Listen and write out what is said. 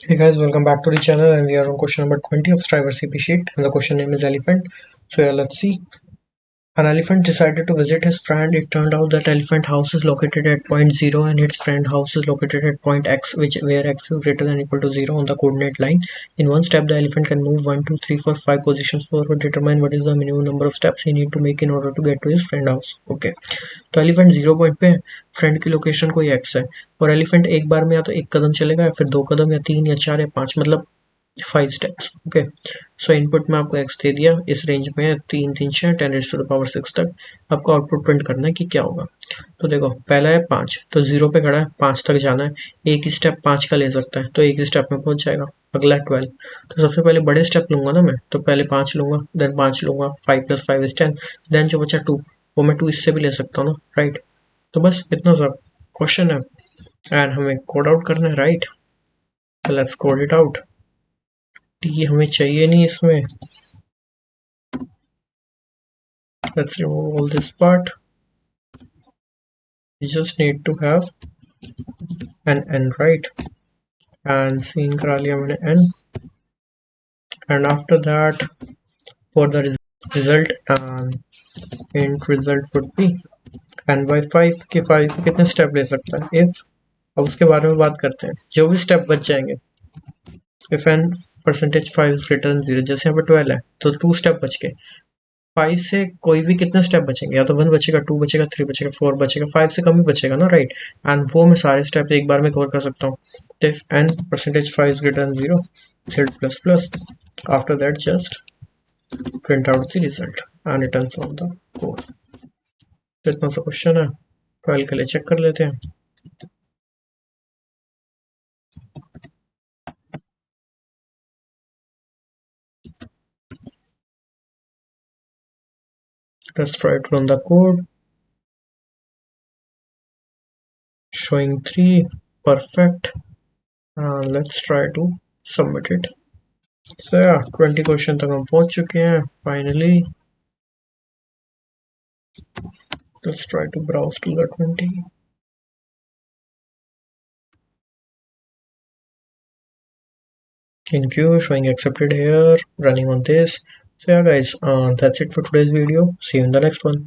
Hey guys, welcome back to the channel, and we are on question number 20 of Striver CP sheet, and the question name is elephant. So yeah, let's see. An elephant decided to visit his friend. It turned out that elephant house is located at point 0 and its friend house is located at point x, where x is greater than or equal to 0 on the coordinate line. In one step, the elephant can move 1, 2, 3, 4, 5 positions forward. Determine what is the minimum number of steps he need to make in order to get to his friend house. Okay. तो elephant 0 point पे है, friend की location कोई x है, और elephant एक बार में या तो एक कदम चलेगा या फिर दो कदम या तीन या चार या पाँच, मतलब 5 स्टेप्स. ओके. सो इनपुट में आपको एक्स दे दिया, इस रेंज में है 3 3 6 10⁻⁶ तक. आपको आउटपुट प्रिंट करना है कि क्या होगा. तो देखो, पहला है 5, तो 0 पे खड़ा है, 5 तक जाना है. एक ही स्टेप 5 का ले सकता है, तो एक ही स्टेप में पहुंच जाएगा. अगला 12, तो सबसे पहले बड़े स्टेप लूंगा ना मैं, तो पहले 5 लूंगा, देन 5 लूंगा, 5 + 5 = 10, देन जो बचा 2, वो मैं 2 इससे भी ले सकता हूँ ना, राइट. तो बस इतना सा क्वेश्चन है, एंड हमें कोड आउट करना है, right. Let's code it out. T हमें चाहिए नहीं इसमें. Let's remove all this part. We just need to have an n, right, and scene करा लिया मैंने n, and after that for the result int result would be n by 5 के 5 कितने step ले सकता है if. अब उसके बारे में बात करते हैं. जो भी स्टेप बच जाएंगे, if n %5 is greater than 0, जैसे यहाँ पे 12 है तो 2 स्टेप बच गए. 5 से कोई भी कितने स्टेप बचेंगे, या तो 1 बचेगा, 2 बचेगा, 3 बचेगा, 4 बचेगा, 5 से कम ही बचेगा ना, राइट. एंड वो मैं सारे स्टेप एक बार में कवर कर सकता हूँ. तो if n %5 is greater than 0, z plus plus, after that just print out the result and return from the code. तो इतना सा क्वेश्चन है, फाइल के लिए चेक कर लेते हैं. Let's try to run the code. Showing 3, perfect. Let's try to submit it. So yeah, 20 question तक हम पहुंच चुके हैं finally. Let's try to browse to the 20. In queue, showing accepted here, running on this. So yeah guys, that's it for today's video. See you in the next one.